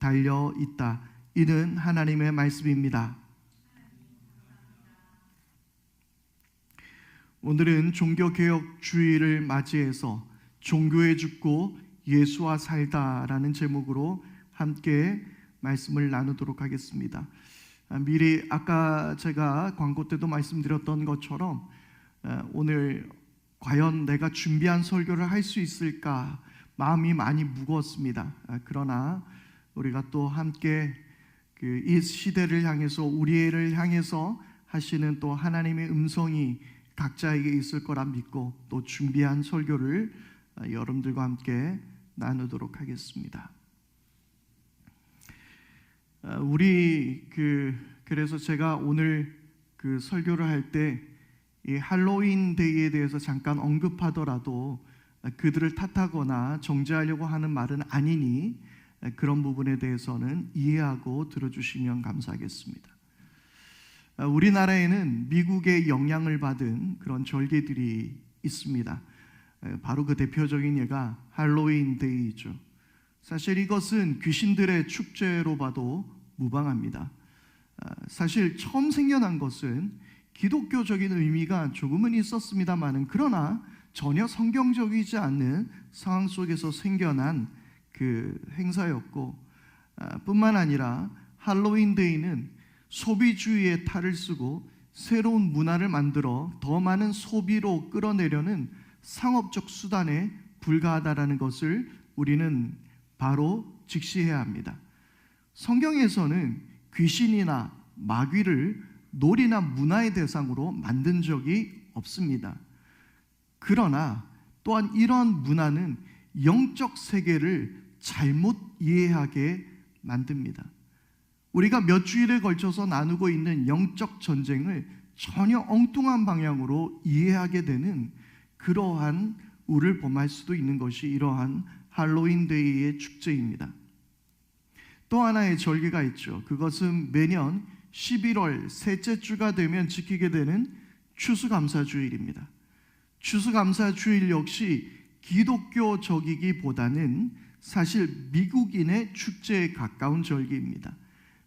달려 있다. 이는 하나님의 말씀입니다. 오늘은 종교개혁주의를 맞이해서 종교에 죽고 예수와 살다라는 제목으로 함께 말씀을 나누도록 하겠습니다. 미리 아까 제가 광고 때도 말씀드렸던 것처럼 오늘 과연 내가 준비한 설교를 할 수 있을까 마음이 많이 무거웠습니다. 그러나 우리가 또 함께 이 시대를 향해서 우리를 향해서 하시는 또 하나님의 음성이 각자에게 있을 거라 믿고 또 준비한 설교를 여러분들과 함께 나누도록 하겠습니다. 그래서 제가 오늘 설교를 할 때 이 할로윈 데이에 대해서 잠깐 언급하더라도 그들을 탓하거나 정죄하려고 하는 말은 아니니 그런 부분에 대해서는 이해하고 들어주시면 감사하겠습니다. 우리나라에는 미국의 영향을 받은 그런 절기들이 있습니다. 바로 그 대표적인 예가 할로윈 데이죠. 사실 이것은 귀신들의 축제로 봐도 무방합니다. 사실 처음 생겨난 것은 기독교적인 의미가 조금은 있었습니다만은 그러나 전혀 성경적이지 않는 상황 속에서 생겨난 그 행사였고, 뿐만 아니라 할로윈 데이는 소비주의의 탈을 쓰고 새로운 문화를 만들어 더 많은 소비로 끌어내려는 상업적 수단에 불과하다라는 것을 우리는 바로 직시해야 합니다. 성경에서는 귀신이나 마귀를 놀이나 문화의 대상으로 만든 적이 없습니다. 그러나 또한 이러한 문화는 영적 세계를 잘못 이해하게 만듭니다. 우리가 몇 주일에 걸쳐서 나누고 있는 영적 전쟁을 전혀 엉뚱한 방향으로 이해하게 되는 그러한 우를 범할 수도 있는 것이 이러한 할로윈 데이의 축제입니다. 또 하나의 절기가 있죠. 그것은 매년 11월 셋째 주가 되면 지키게 되는 추수감사주일입니다. 추수감사주일 역시 기독교적이기보다는 사실 미국인의 축제에 가까운 절기입니다.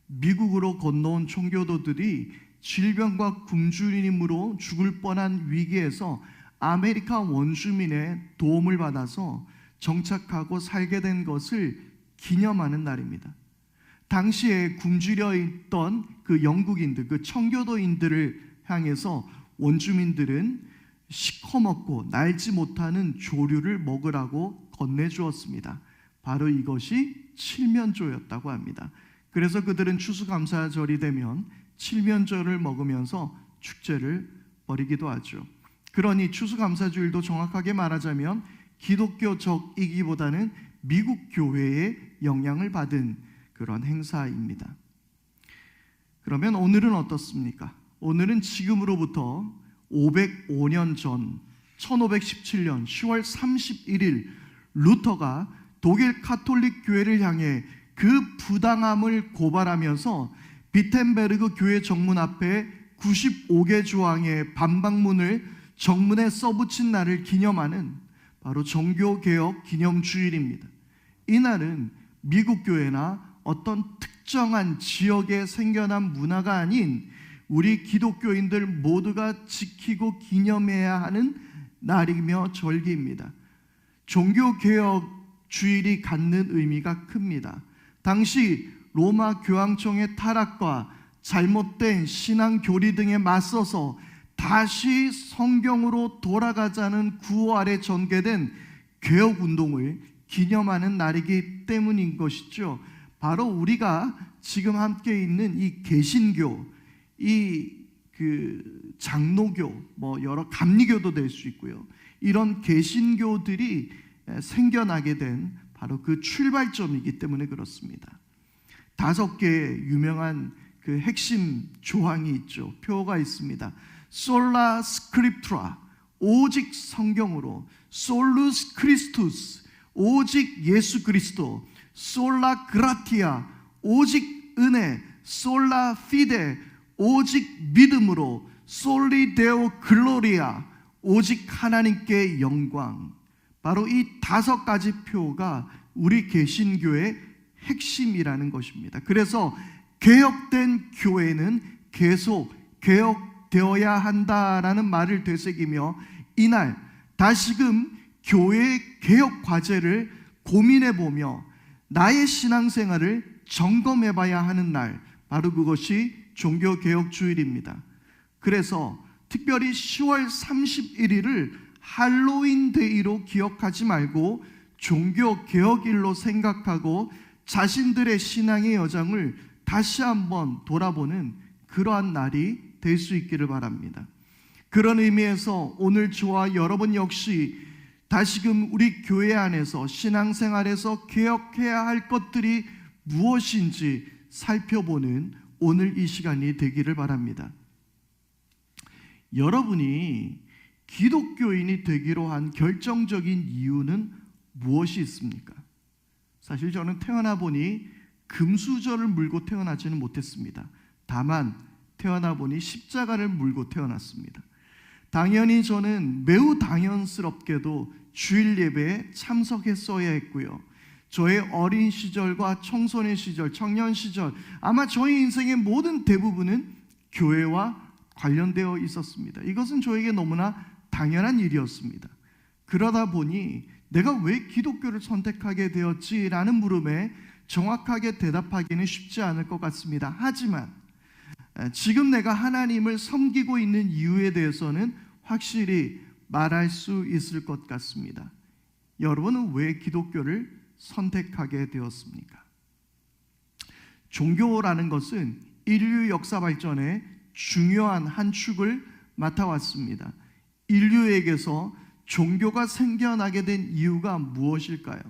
미국으로 건너온 청교도들이 질병과 굶주림으로 죽을 뻔한 위기에서 아메리카 원주민의 도움을 받아서 정착하고 살게 된 것을 기념하는 날입니다. 당시에 굶주려 있던 그 영국인들, 그 청교도인들을 향해서 원주민들은 시커멓고 날지 못하는 조류를 먹으라고 건네주었습니다. 바로 이것이 칠면조였다고 합니다. 그래서 그들은 추수감사절이 되면 칠면조를 먹으면서 축제를 벌이기도 하죠. 그러니 추수감사주일도 정확하게 말하자면 기독교적이기보다는 미국 교회의 영향을 받은 그런 행사입니다. 그러면 오늘은 어떻습니까? 오늘은 지금으로부터 505년 전 1517년 10월 31일 루터가 독일 카톨릭 교회를 향해 그 부당함을 고발하면서 비텐베르그 교회 정문 앞에 95개 조항의 반박문을 정문에 써붙인 날을 기념하는 바로 종교개혁 기념주일입니다. 이날은 미국 교회나 어떤 특정한 지역에 생겨난 문화가 아닌 우리 기독교인들 모두가 지키고 기념해야 하는 날이며 절기입니다. 종교개혁 주일이 갖는 의미가 큽니다. 당시 로마 교황청의 타락과 잘못된 신앙 교리 등에 맞서서 다시 성경으로 돌아가자는 구호 아래 전개된 개혁운동을 기념하는 날이기 때문인 것이죠. 바로 우리가 지금 함께 있는 이 개신교, 장로교, 여러 감리교도 될 수 있고요. 이런 개신교들이 생겨나게 된 바로 그 출발점이기 때문에 그렇습니다. 5개 유명한 그 핵심 조항이 있죠. 표가 있습니다. 솔라 스크립투라, 오직 성경으로. 솔루스 크리스투스, 오직 예수 그리스도. 솔라 그라티아, 오직 은혜. 솔라 피데, 오직 믿음으로. 솔리 데오 글로리아, 오직 하나님께 영광. 바로 이 5가지 표가 우리 개신교의 핵심이라는 것입니다. 그래서 개혁된 교회는 계속 개혁되어야 한다라는 말을 되새기며 이날 다시금 교회의 개혁 과제를 고민해보며 나의 신앙생활을 점검해봐야 하는 날, 바로 그것이 종교개혁주일입니다. 그래서 특별히 10월 31일을 할로윈 데이로 기억하지 말고 종교개혁일로 생각하고 자신들의 신앙의 여정을 다시 한번 돌아보는 그러한 날이 될 수 있기를 바랍니다. 그런 의미에서 오늘 저와 여러분 역시 다시금 우리 교회 안에서 신앙생활에서 개혁해야 할 것들이 무엇인지 살펴보는 오늘 이 시간이 되기를 바랍니다. 여러분이 기독교인이 되기로 한 결정적인 이유는 무엇이 있습니까? 사실 저는 태어나 보니 금수저를 물고 태어나지는 못했습니다. 다만 태어나 보니 십자가를 물고 태어났습니다. 당연히 저는 매우 당연스럽게도 주일 예배에 참석했어야 했고요. 저의 어린 시절과 청소년 시절, 청년 시절, 아마 저의 인생의 모든 대부분은 교회와 관련되어 있었습니다. 이것은 저에게 너무나 당연한 일이었습니다. 그러다 보니 내가 왜 기독교를 선택하게 되었지라는 물음에 정확하게 대답하기는 쉽지 않을 것 같습니다. 하지만 지금 내가 하나님을 섬기고 있는 이유에 대해서는 확실히 말할 수 있을 것 같습니다. 여러분은 왜 기독교를 선택하게 되었습니까? 종교라는 것은 인류 역사 발전에 중요한 한 축을 맡아왔습니다. 인류에게서 종교가 생겨나게 된 이유가 무엇일까요?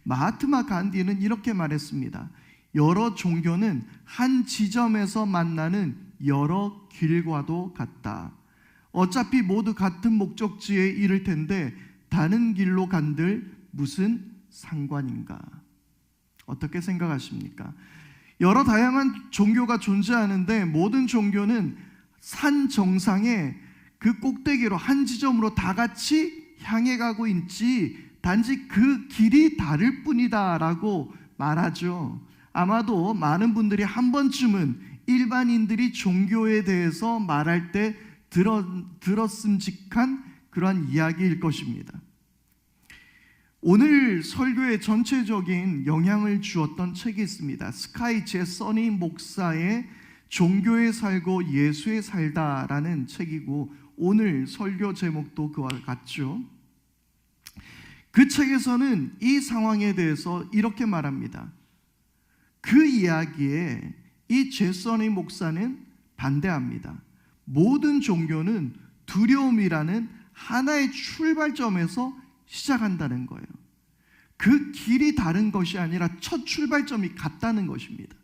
마하트마 간디는 이렇게 말했습니다. 여러 종교는 한 지점에서 만나는 여러 길과도 같다. 어차피 모두 같은 목적지에 이를 텐데 다른 길로 간들 무슨 상관인가? 어떻게 생각하십니까? 여러 다양한 종교가 존재하는데 모든 종교는 산 정상에 그 꼭대기로 한 지점으로 다 같이 향해 가고 있지 단지 그 길이 다를 뿐이다 라고 말하죠. 아마도 많은 분들이 한 번쯤은 일반인들이 종교에 대해서 말할 때 들었음직한 그러한 이야기일 것입니다. 오늘 설교에 전체적인 영향을 주었던 책이 있습니다. 스카이 제서니 목사의 종교에 살고 예수에 살다라는 책이고 오늘 설교 제목도 그와 같죠. 그 책에서는 이 상황에 대해서 이렇게 말합니다. 그 이야기에 이 제서니 목사는 반대합니다. 모든 종교는 두려움이라는 하나의 출발점에서 시작한다는 거예요. 그 길이 다른 것이 아니라 첫 출발점이 같다는 것입니다.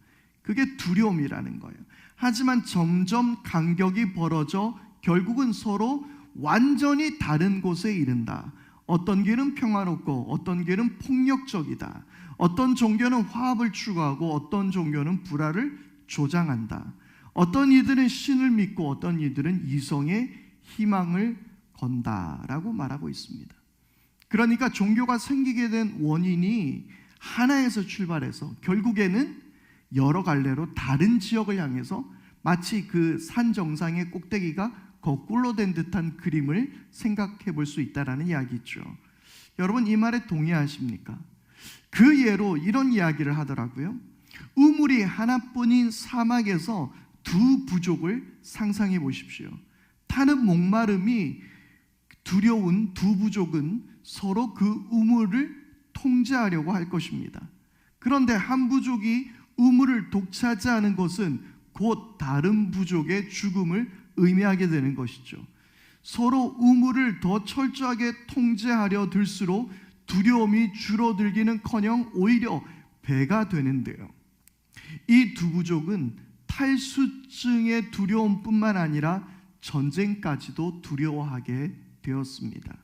그게 두려움이라는 거예요. 하지만 점점 간격이 벌어져 결국은 서로 완전히 다른 곳에 이른다. 어떤 길은 평화롭고 어떤 길은 폭력적이다. 어떤 종교는 화합을 추구하고 어떤 종교는 불화를 조장한다. 어떤 이들은 신을 믿고 어떤 이들은 이성에 희망을 건다라고 말하고 있습니다. 그러니까 종교가 생기게 된 원인이 하나에서 출발해서 결국에는 여러 갈래로 다른 지역을 향해서 마치 그 산 정상의 꼭대기가 거꾸로 된 듯한 그림을 생각해 볼 수 있다는 이야기죠. 여러분 이 말에 동의하십니까? 그 예로 이런 이야기를 하더라고요. 우물이 하나뿐인 사막에서 두 부족을 상상해 보십시오. 타는 목마름이 두려운 두 부족은 서로 그 우물을 통제하려고 할 것입니다. 그런데 한 부족이 우물을 독차지하는 것은 곧 다른 부족의 죽음을 의미하게 되는 것이죠. 서로 우물을 더 철저하게 통제하려 들수록 두려움이 줄어들기는커녕 오히려 배가 되는데요. 이 두 부족은 탈수증의 두려움뿐만 아니라 전쟁까지도 두려워하게 되었습니다.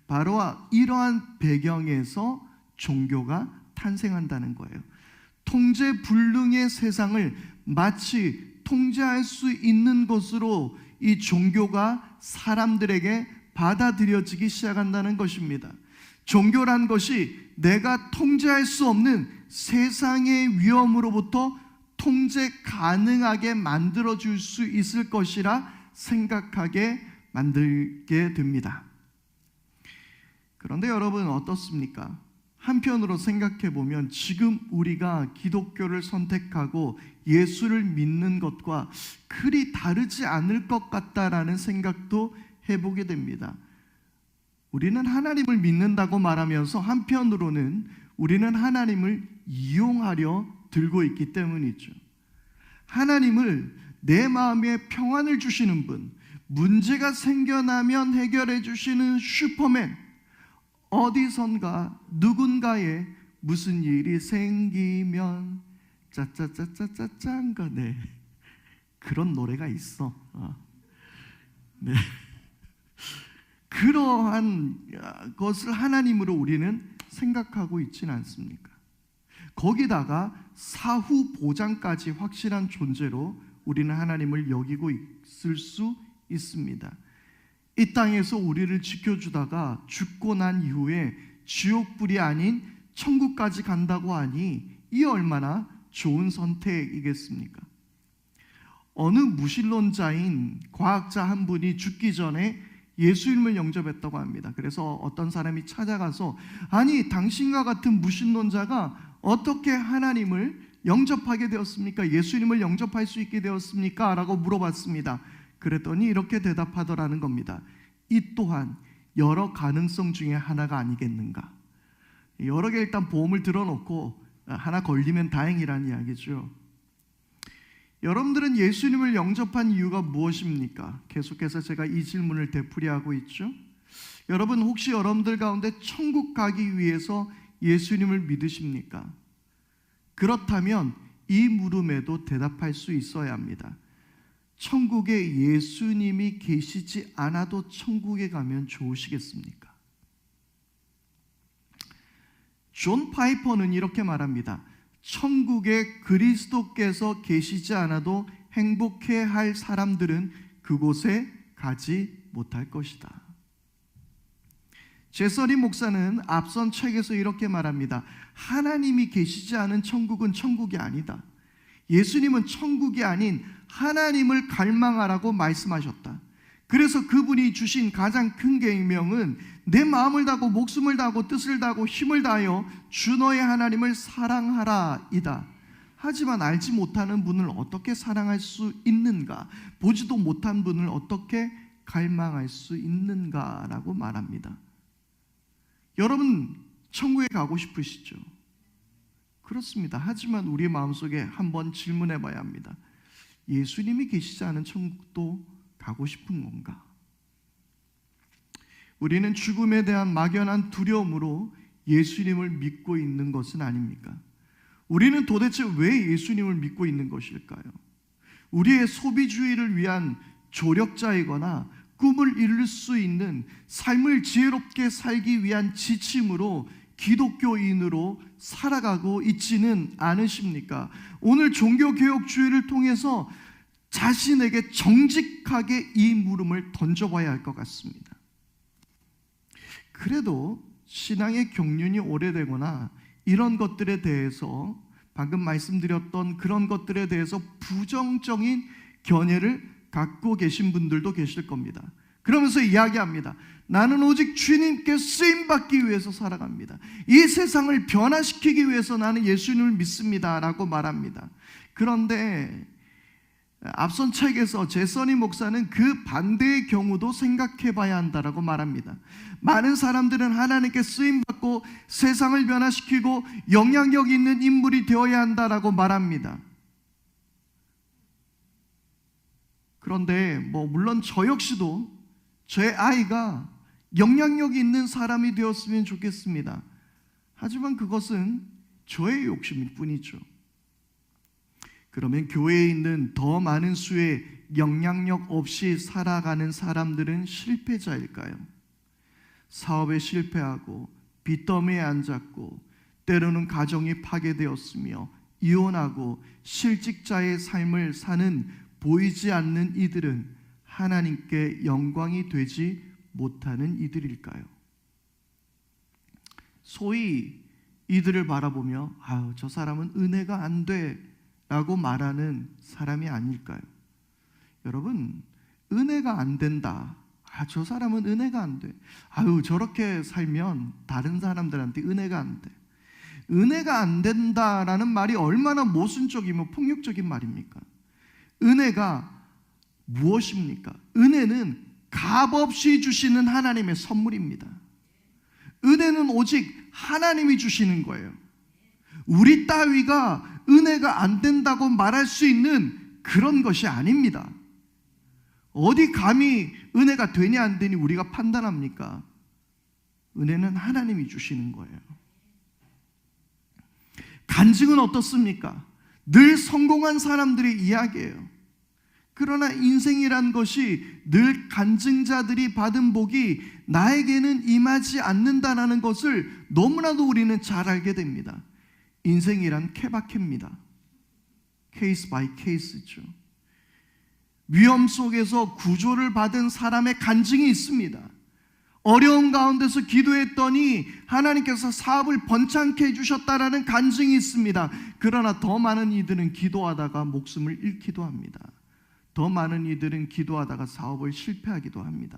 바로 이러한 배경에서 종교가 탄생한다는 거예요. 통제불능의 세상을 마치 통제할 수 있는 것으로 이 종교가 사람들에게 받아들여지기 시작한다는 것입니다. 종교란 것이 내가 통제할 수 없는 세상의 위험으로부터 통제 가능하게 만들어줄 수 있을 것이라 생각하게 만들게 됩니다. 그런데 여러분 어떻습니까? 한편으로 생각해 보면 지금 우리가 기독교를 선택하고 예수를 믿는 것과 그리 다르지 않을 것 같다라는 생각도 해보게 됩니다. 우리는 하나님을 믿는다고 말하면서 한편으로는 우리는 하나님을 이용하려 들고 있기 때문이죠. 하나님을 내 마음에 평안을 주시는 분, 문제가 생겨나면 해결해 주시는 슈퍼맨, 어디선가 누군가의 무슨 일이 생기면 짜짜짜짜짜짠가 네 그런 노래가 있어. 네. 그러한 것을 하나님으로 우리는 생각하고 있지는 않습니까? 거기다가 사후 보장까지 확실한 존재로 우리는 하나님을 여기고 있을 수 있습니다. 이 땅에서 우리를 지켜주다가 죽고 난 이후에 지옥불이 아닌 천국까지 간다고 하니 이 얼마나 좋은 선택이겠습니까? 어느 무신론자인 과학자 한 분이 죽기 전에 예수님을 영접했다고 합니다. 그래서 어떤 사람이 찾아가서 아니 당신과 같은 무신론자가 어떻게 하나님을 영접하게 되었습니까? 예수님을 영접할 수 있게 되었습니까? 라고 물어봤습니다. 그랬더니 이렇게 대답하더라는 겁니다. 이 또한 여러 가능성 중에 하나가 아니겠는가? 여러 개 일단 보험을 들어놓고 하나 걸리면 다행이라는 이야기죠. 여러분들은 예수님을 영접한 이유가 무엇입니까? 계속해서 제가 이 질문을 되풀이하고 있죠. 여러분 혹시 여러분들 가운데 천국 가기 위해서 예수님을 믿으십니까? 그렇다면 이 물음에도 대답할 수 있어야 합니다. 천국에 예수님이 계시지 않아도 천국에 가면 좋으시겠습니까? 존 파이퍼는 이렇게 말합니다. 천국에 그리스도께서 계시지 않아도 행복해할 사람들은 그곳에 가지 못할 것이다. 제서리 목사는 앞선 책에서 이렇게 말합니다. 하나님이 계시지 않은 천국은 천국이 아니다. 예수님은 천국이 아닌 하나님을 갈망하라고 말씀하셨다. 그래서 그분이 주신 가장 큰 계명은 내 마음을 다하고 목숨을 다하고 뜻을 다하고 힘을 다하여 주 너의 하나님을 사랑하라 이다. 하지만 알지 못하는 분을 어떻게 사랑할 수 있는가? 보지도 못한 분을 어떻게 갈망할 수 있는가라고 말합니다. 여러분 천국에 가고 싶으시죠? 그렇습니다. 하지만 우리 마음속에 한번 질문해 봐야 합니다. 예수님이 계시지 않은 천국도 가고 싶은 건가? 우리는 죽음에 대한 막연한 두려움으로 예수님을 믿고 있는 것은 아닙니까? 우리는 도대체 왜 예수님을 믿고 있는 것일까요? 우리의 소비주의를 위한 조력자이거나 꿈을 이룰 수 있는 삶을 지혜롭게 살기 위한 지침으로 기독교인으로 살아가고 있지는 않으십니까? 오늘 종교개혁주의를 통해서 자신에게 정직하게 이 물음을 던져봐야 할 것 같습니다. 그래도 신앙의 경륜이 오래되거나 이런 것들에 대해서 방금 말씀드렸던 그런 것들에 대해서 부정적인 견해를 갖고 계신 분들도 계실 겁니다. 그러면서 이야기합니다. 나는 오직 주님께 쓰임받기 위해서 살아갑니다. 이 세상을 변화시키기 위해서 나는 예수님을 믿습니다 라고 말합니다. 그런데 앞선 책에서 제서니 목사는 그 반대의 경우도 생각해 봐야 한다라고 말합니다. 많은 사람들은 하나님께 쓰임받고 세상을 변화시키고 영향력 있는 인물이 되어야 한다라고 말합니다. 그런데 물론 저 역시도 제 아이가 영향력 있는 사람이 되었으면 좋겠습니다. 하지만 그것은 저의 욕심일 뿐이죠. 그러면 교회에 있는 더 많은 수의 영향력 없이 살아가는 사람들은 실패자일까요? 사업에 실패하고 빚더미에 앉았고 때로는 가정이 파괴되었으며 이혼하고 실직자의 삶을 사는 보이지 않는 이들은 하나님께 영광이 되지 못하는 이들일까요? 소위 이들을 바라보며 저 사람은 은혜가 안 돼 라고 말하는 사람이 아닐까요? 여러분, 은혜가 안 된다, 저 사람은 은혜가 안 돼, 저렇게 살면 다른 사람들한테 은혜가 안 돼, 은혜가 안 된다라는 말이 얼마나 모순적이며 폭력적인 말입니까? 은혜가 무엇입니까? 은혜는 값없이 주시는 하나님의 선물입니다. 은혜는 오직 하나님이 주시는 거예요. 우리 따위가 은혜가 안 된다고 말할 수 있는 그런 것이 아닙니다. 어디 감히 은혜가 되냐 안 되니 우리가 판단합니까? 은혜는 하나님이 주시는 거예요. 간증은 어떻습니까? 늘 성공한 사람들의 이야기예요. 그러나 인생이란 것이 늘 간증자들이 받은 복이 나에게는 임하지 않는다는 것을 너무나도 우리는 잘 알게 됩니다. 인생이란 케바케입니다. 케이스 바이 케이스죠. 위험 속에서 구조를 받은 사람의 간증이 있습니다. 어려운 가운데서 기도했더니 하나님께서 사업을 번창케 해주셨다라는 간증이 있습니다. 그러나 더 많은 이들은 기도하다가 목숨을 잃기도 합니다. 더 많은 이들은 기도하다가 사업을 실패하기도 합니다.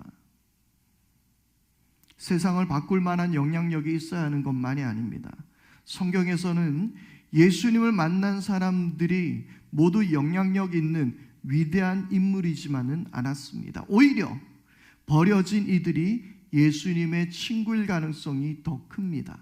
세상을 바꿀 만한 영향력이 있어야 하는 것만이 아닙니다. 성경에서는 예수님을 만난 사람들이 모두 영향력 있는 위대한 인물이지만은 않았습니다. 오히려 버려진 이들이 예수님의 친구일 가능성이 더 큽니다.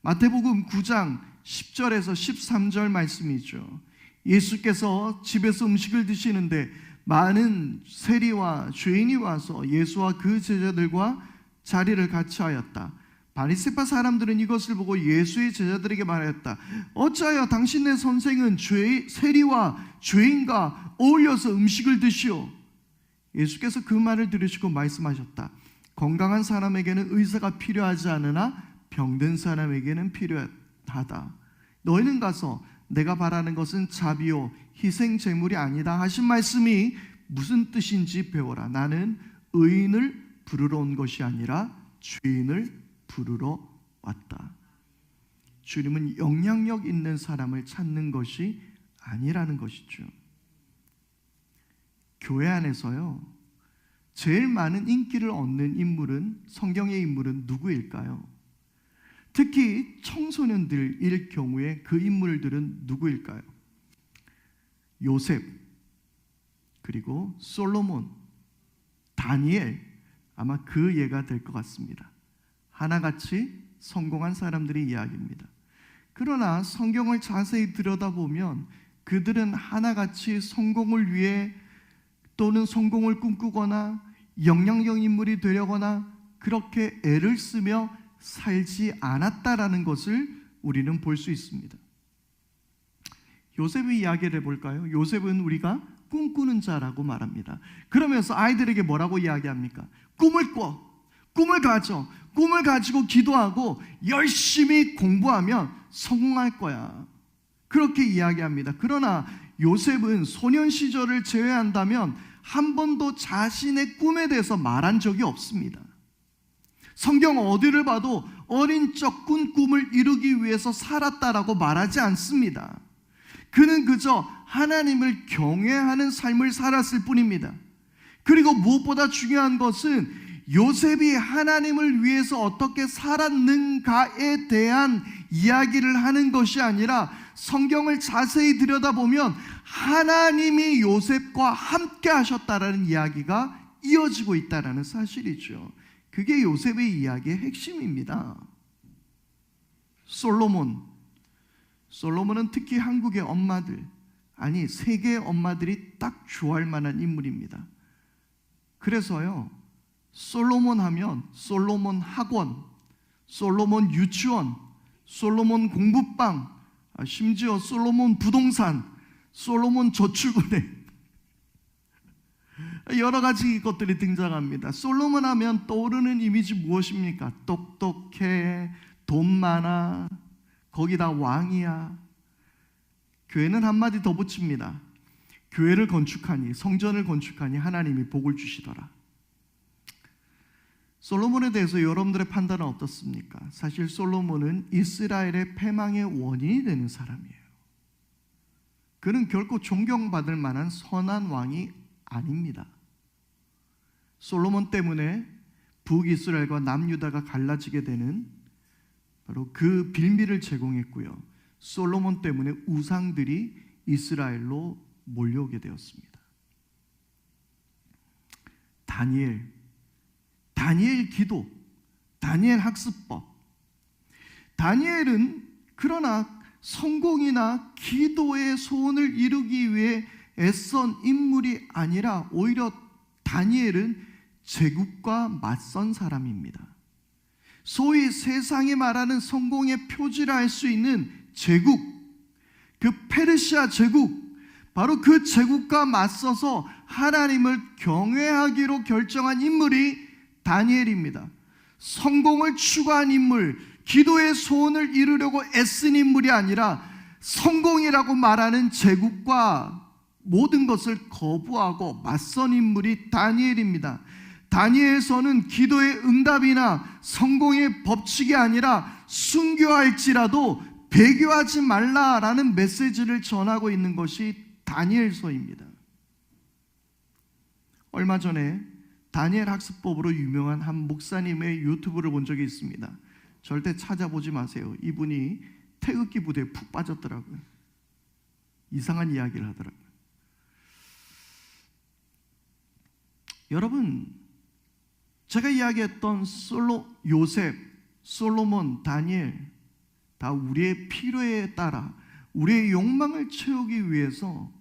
마태복음 9장 10절에서 13절 말씀이죠. 예수께서 집에서 음식을 드시는데 많은 세리와 죄인이 와서 예수와 그 제자들과 자리를 같이 하였다. 바리새파 사람들은 이것을 보고 예수의 제자들에게 말하였다. 어찌하여 당신네 선생은 세리와 죄인과 어울려서 음식을 드시오? 예수께서 그 말을 들으시고 말씀하셨다. 건강한 사람에게는 의사가 필요하지 않으나 병든 사람에게는 필요하다. 너희는 가서 내가 바라는 것은 자비요 희생 제물이 아니다 하신 말씀이 무슨 뜻인지 배워라. 나는 의인을 부르러 온 것이 아니라 죄인을 부르러 왔다. 주님은 영향력 있는 사람을 찾는 것이 아니라는 것이죠. 교회 안에서요, 제일 많은 인기를 얻는 인물은, 성경의 인물은 누구일까요? 특히 청소년들일 경우에 그 인물들은 누구일까요? 요셉, 그리고 솔로몬, 다니엘, 아마 그 예가 될 것 같습니다. 하나같이 성공한 사람들의 이야기입니다. 그러나 성경을 자세히 들여다보면 그들은 하나같이 성공을 위해 또는 성공을 꿈꾸거나 영향력 인물이 되려거나 그렇게 애를 쓰며 살지 않았다라는 것을 우리는 볼 수 있습니다. 요셉의 이야기를 해볼까요? 요셉은 우리가 꿈꾸는 자라고 말합니다. 그러면서 아이들에게 뭐라고 이야기합니까? 꿈을 꿔, 꿈을 가져, 꿈을 가지고 기도하고 열심히 공부하면 성공할 거야, 그렇게 이야기합니다. 그러나 요셉은 소년 시절을 제외한다면 한 번도 자신의 꿈에 대해서 말한 적이 없습니다. 성경 어디를 봐도 어린 적 꾼 꿈을 이루기 위해서 살았다라고 말하지 않습니다. 그는 그저 하나님을 경외하는 삶을 살았을 뿐입니다. 그리고 무엇보다 중요한 것은 요셉이 하나님을 위해서 어떻게 살았는가에 대한 이야기를 하는 것이 아니라 성경을 자세히 들여다보면 하나님이 요셉과 함께 하셨다라는 이야기가 이어지고 있다는 사실이죠. 그게 요셉의 이야기의 핵심입니다. 솔로몬은 특히 한국의 엄마들, 아니 세계의 엄마들이 딱 좋아할 만한 인물입니다. 그래서요, 솔로몬 하면 솔로몬 학원, 솔로몬 유치원, 솔로몬 공부방, 심지어 솔로몬 부동산, 솔로몬 저축은행, 여러 가지 것들이 등장합니다. 솔로몬 하면 떠오르는 이미지 무엇입니까? 똑똑해, 돈 많아, 거기다 왕이야. 교회는 한마디 더 붙입니다. 교회를 건축하니, 성전을 건축하니 하나님이 복을 주시더라. 솔로몬에 대해서 여러분들의 판단은 어떻습니까? 사실 솔로몬은 이스라엘의 패망의 원인이 되는 사람이에요. 그는 결코 존경받을 만한 선한 왕이 아닙니다. 솔로몬 때문에 북이스라엘과 남유다가 갈라지게 되는 바로 그 빌미를 제공했고요. 솔로몬 때문에 우상들이 이스라엘로 몰려오게 되었습니다. 다니엘 기도, 다니엘 학습법. 다니엘은 그러나 성공이나 기도의 소원을 이루기 위해 애쓴 인물이 아니라 오히려 다니엘은 제국과 맞선 사람입니다. 소위 세상이 말하는 성공의 표지라 할 수 있는 제국, 그 페르시아 제국, 바로 그 제국과 맞서서 하나님을 경외하기로 결정한 인물이 다니엘입니다. 성공을 추구한 인물, 기도의 소원을 이루려고 애쓴 인물이 아니라 성공이라고 말하는 제국과 모든 것을 거부하고 맞선 인물이 다니엘입니다. 다니엘서는 기도의 응답이나 성공의 법칙이 아니라 순교할지라도 배교하지 말라라는 메시지를 전하고 있는 것이 다니엘서입니다. 얼마 전에 다니엘 학습법으로 유명한 한 목사님의 유튜브를 본 적이 있습니다. 절대 찾아보지 마세요. 이분이 태극기 부대에 푹 빠졌더라고요. 이상한 이야기를 하더라고요. 여러분, 제가 이야기했던 요셉, 솔로몬, 다니엘 다 우리의 필요에 따라 우리의 욕망을 채우기 위해서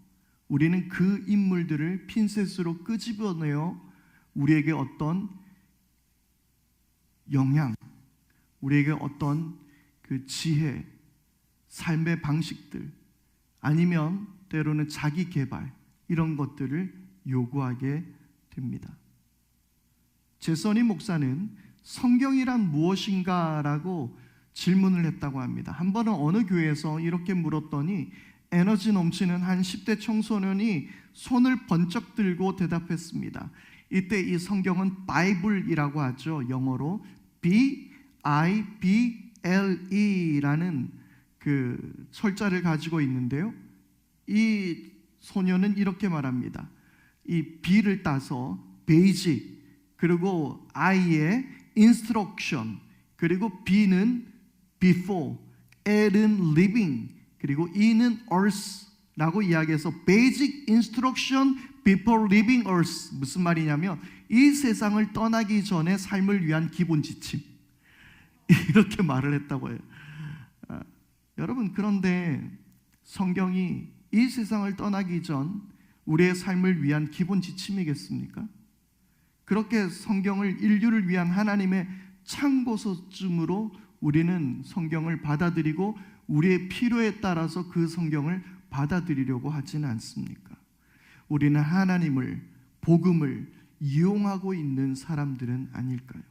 우리는 그 인물들을 핀셋으로 끄집어내어 우리에게 어떤 영향, 우리에게 어떤 그 지혜, 삶의 방식들, 아니면 때로는 자기 개발, 이런 것들을 요구하게 됩니다. 제서니 목사는 성경이란 무엇인가라고 질문을 했다고 합니다. 한 번은 어느 교회에서 이렇게 물었더니 에너지 넘치는 한 10대 청소년이 손을 번쩍 들고 대답했습니다. 이때 이 성경은 바이블이라고 하죠. 영어로 B-I-B-L-E라는 그 철자를 가지고 있는데요. 이 소녀는 이렇게 말합니다. 이 B를 따서 베이직, 그리고 I의 instruction, 그리고 B는 before, L은 living, 그리고 E는 earth라고 이야기해서 basic instruction before living earth. 무슨 말이냐면 이 세상을 떠나기 전에 삶을 위한 기본 지침, 이렇게 말을 했다고 해요. 여러분, 그런데 성경이 이 세상을 떠나기 전 우리의 삶을 위한 기본 지침이겠습니까? 그렇게 성경을 인류를 위한 하나님의 참고서쯤으로 우리는 성경을 받아들이고 우리의 필요에 따라서 그 성경을 받아들이려고 하지는 않습니까? 우리는 하나님을, 복음을 이용하고 있는 사람들은 아닐까요?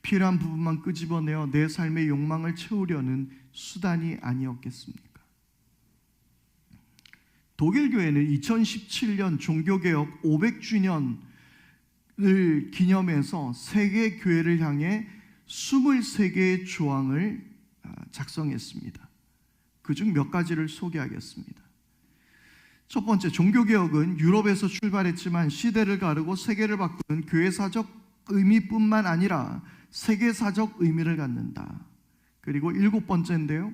필요한 부분만 끄집어내어 내 삶의 욕망을 채우려는 수단이 아니었겠습니까? 독일 교회는 2017년 종교개혁 500주년을 기념해서 세계 교회를 향해 23개의 조항을 작성했습니다. 그중 몇 가지를 소개하겠습니다. 첫 번째, 종교개혁은 유럽에서 출발했지만 시대를 가르고 세계를 바꾸는 교회사적 의미뿐만 아니라 세계사적 의미를 갖는다. 그리고 7번째인데요,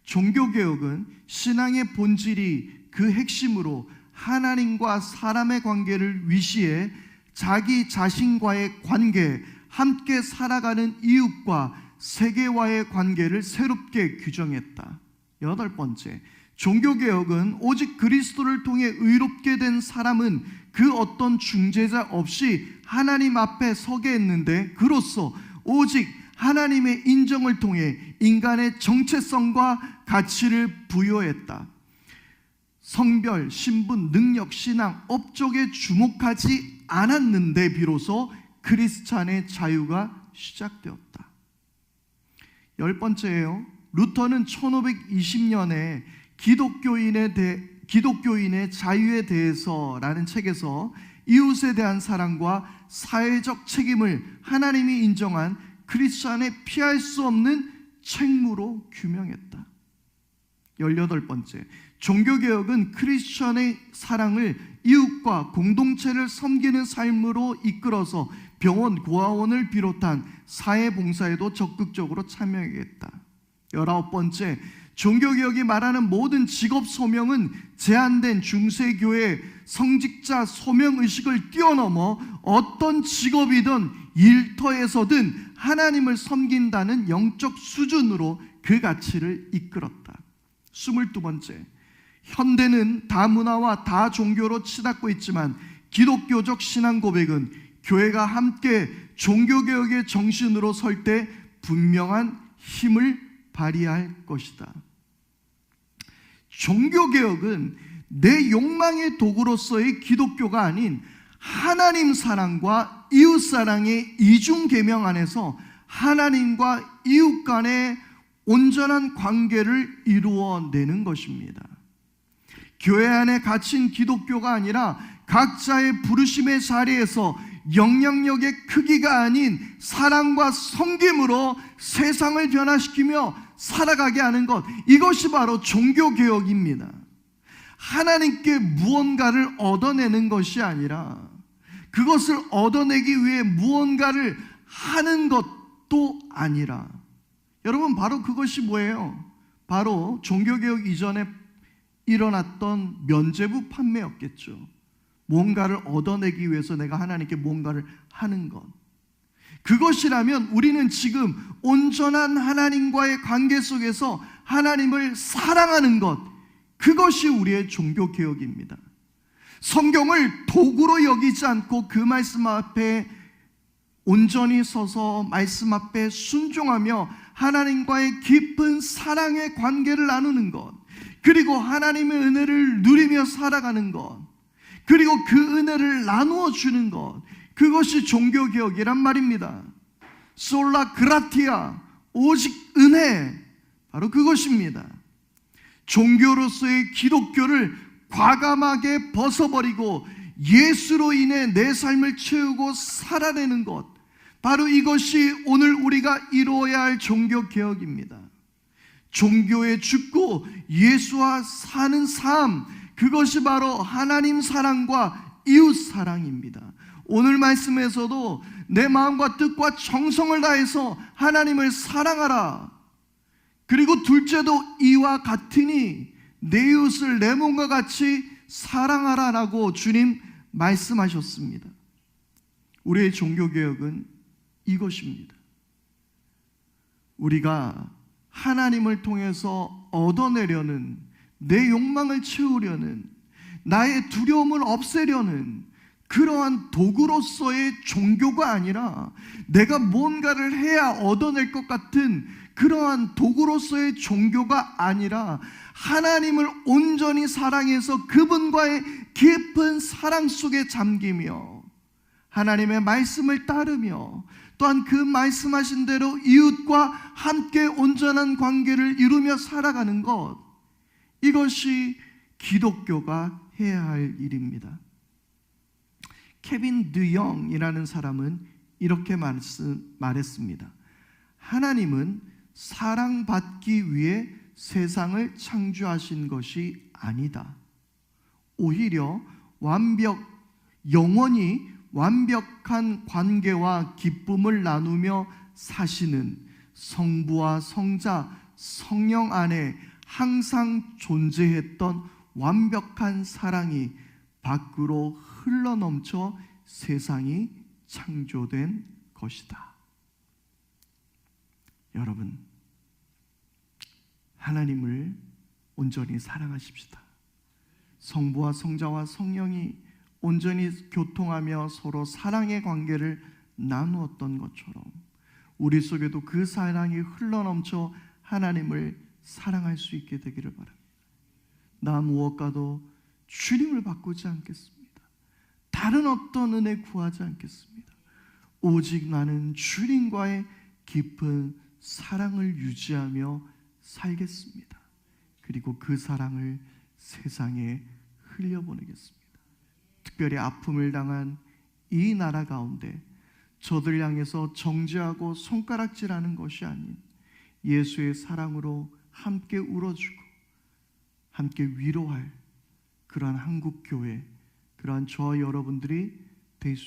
종교개혁은 신앙의 본질이 그 핵심으로 하나님과 사람의 관계를 위시해 자기 자신과의 관계, 함께 살아가는 이웃과 세계와의 관계를 새롭게 규정했다. 8번째, 종교개혁은 오직 그리스도를 통해 의롭게 된 사람은 그 어떤 중재자 없이 하나님 앞에 서게 했는데, 그로써 오직 하나님의 인정을 통해 인간의 정체성과 가치를 부여했다. 성별, 신분, 능력, 신앙, 업적에 주목하지 않았는데 비로소 크리스찬의 자유가 시작되었다. 10번째예요. 루터는 1520년에 기독교인의 자유에 대해서라는 책에서 이웃에 대한 사랑과 사회적 책임을 하나님이 인정한 크리스천의 피할 수 없는 책무로 규명했다. 18번째, 종교개혁은 크리스천의 사랑을 이웃과 공동체를 섬기는 삶으로 이끌어서 병원, 고아원을 비롯한 사회봉사에도 적극적으로 참여하겠다. 19번째, 종교개혁이 말하는 모든 직업 소명은 제한된 중세교회 성직자 소명의식을 뛰어넘어 어떤 직업이든 일터에서든 하나님을 섬긴다는 영적 수준으로 그 가치를 이끌었다. 22번째, 현대는 다문화와 다종교로 치닫고 있지만 기독교적 신앙 고백은 교회가 함께 종교개혁의 정신으로 설 때 분명한 힘을 발휘할 것이다. 종교개혁은 내 욕망의 도구로서의 기독교가 아닌 하나님 사랑과 이웃 사랑의 이중계명 안에서 하나님과 이웃 간의 온전한 관계를 이루어내는 것입니다. 교회 안에 갇힌 기독교가 아니라 각자의 부르심의 자리에서 영향력의 크기가 아닌 사랑과 섬김으로 세상을 변화시키며 살아가게 하는 것, 이것이 바로 종교개혁입니다. 하나님께 무언가를 얻어내는 것이 아니라 그것을 얻어내기 위해 무언가를 하는 것도 아니라, 여러분, 바로 그것이 뭐예요? 바로 종교개혁 이전에 일어났던 면죄부 판매였겠죠. 뭔가를 얻어내기 위해서 내가 하나님께 뭔가를 하는 것. 그것이라면 우리는 지금 온전한 하나님과의 관계 속에서 하나님을 사랑하는 것, 그것이 우리의 종교개혁입니다. 성경을 도구로 여기지 않고 그 말씀 앞에 온전히 서서 말씀 앞에 순종하며 하나님과의 깊은 사랑의 관계를 나누는 것, 그리고 하나님의 은혜를 누리며 살아가는 것, 그리고 그 은혜를 나누어 주는 것, 그것이 종교개혁이란 말입니다. 솔라 그라티아, 오직 은혜, 바로 그것입니다. 종교로서의 기독교를 과감하게 벗어버리고 예수로 인해 내 삶을 채우고 살아내는 것, 바로 이것이 오늘 우리가 이루어야 할 종교개혁입니다. 종교에 죽고 예수와 사는 삶, 그것이 바로 하나님 사랑과 이웃 사랑입니다. 오늘 말씀에서도 내 마음과 뜻과 정성을 다해서 하나님을 사랑하라. 그리고 둘째도 이와 같으니 내 이웃을 내 몸과 같이 사랑하라라고 주님 말씀하셨습니다. 우리의 종교개혁은 이것입니다. 우리가 하나님을 통해서 얻어내려는, 내 욕망을 채우려는, 나의 두려움을 없애려는 그러한 도구로서의 종교가 아니라 내가 뭔가를 해야 얻어낼 것 같은 그러한 도구로서의 종교가 아니라 하나님을 온전히 사랑해서 그분과의 깊은 사랑 속에 잠기며 하나님의 말씀을 따르며 또한 그 말씀하신 대로 이웃과 함께 온전한 관계를 이루며 살아가는 것, 이것이 기독교가 해야 할 일입니다. 케빈 드영이라는 사람은 이렇게 말했습니다. 하나님은 사랑받기 위해 세상을 창조하신 것이 아니다. 오히려 영원히 완벽한 관계와 기쁨을 나누며 사시는 성부와 성자, 성령 안에 항상 존재했던 완벽한 사랑이 밖으로 흘러넘쳐 세상이 창조된 것이다. 여러분, 하나님을 온전히 사랑하십시다. 성부와 성자와 성령이 온전히 교통하며 서로 사랑의 관계를 나누었던 것처럼 우리 속에도 그 사랑이 흘러넘쳐 하나님을 사랑할 수 있게 되기를 바랍니다. 나 무엇과도 주님을 바꾸지 않겠습니다. 다른 어떤 은혜 구하지 않겠습니다. 오직 나는 주님과의 깊은 사랑을 유지하며 살겠습니다. 그리고 그 사랑을 세상에 흘려보내겠습니다. 특별히 아픔을 당한 이 나라 가운데 저들 향해서 정죄하고 손가락질하는 것이 아닌 예수의 사랑으로 함께 울어주고 함께 위로할 그러한 한국 교회, 그러한 저와 여러분들이 될 수